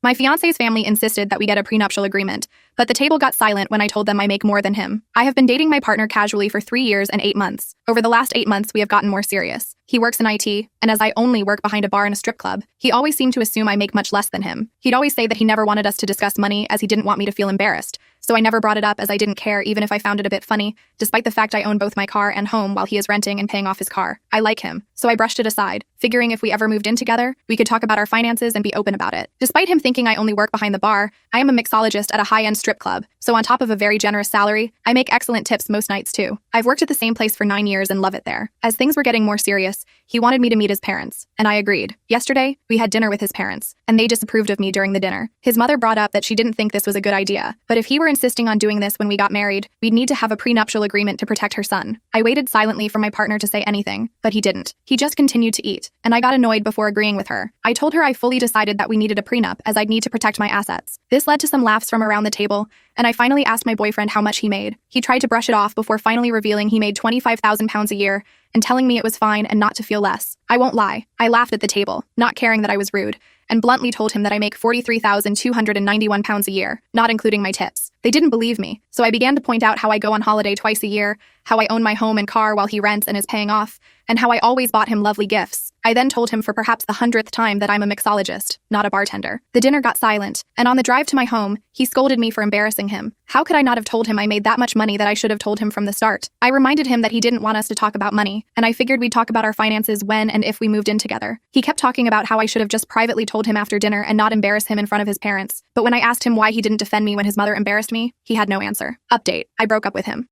My fiance's family insisted that we get a prenuptial agreement, but the table got silent when I told them I make more than him. I have been dating my partner casually for 3 years and 8 months. Over the last 8 months, we have gotten more serious. He works in IT, and as I only work behind a bar in a strip club, he always seemed to assume I make much less than him. He'd always say that he never wanted us to discuss money as he didn't want me to feel embarrassed. So I never brought it up as I didn't care even if I found it a bit funny, despite the fact I own both my car and home while he is renting and paying off his car. I like him, so I brushed it aside, figuring if we ever moved in together, we could talk about our finances and be open about it. Despite him thinking I only work behind the bar, I am a mixologist at a high-end strip club, so on top of a very generous salary, I make excellent tips most nights too. I've worked at the same place for 9 years and love it there. As things were getting more serious, he wanted me to meet his parents, and I agreed. Yesterday, we had dinner with his parents, and they disapproved of me during the dinner. His mother brought up that she didn't think this was a good idea, but if he were insisting on doing this when we got married, we'd need to have a prenuptial agreement to protect her son. I waited silently for my partner to say anything, but he didn't. He just continued to eat, and I got annoyed before agreeing with her. I told her I fully decided that we needed a prenup as I'd need to protect my assets. This led to some laughs from around the table, and I finally asked my boyfriend how much he made. He tried to brush it off before finally revealing he made £25,000 a year and telling me it was fine and not to feel less. I won't lie, I laughed at the table, not caring that I was rude, and bluntly told him that I make £43,291 a year, not including my tips. They didn't believe me, so I began to point out how I go on holiday twice a year, how I own my home and car while he rents and is paying off, and how I always bought him lovely gifts. I then told him for perhaps the 100th time that I'm a mixologist, not a bartender. The dinner got silent, and on the drive to my home, he scolded me for embarrassing him. How could I not have told him I made that much money that I should have told him from the start? I reminded him that he didn't want us to talk about money, and I figured we'd talk about our finances when and if we moved in together. He kept talking about how I should have just privately told him after dinner and not embarrass him in front of his parents, but when I asked him why he didn't defend me when his mother embarrassed me, he had no answer. Update: I broke up with him.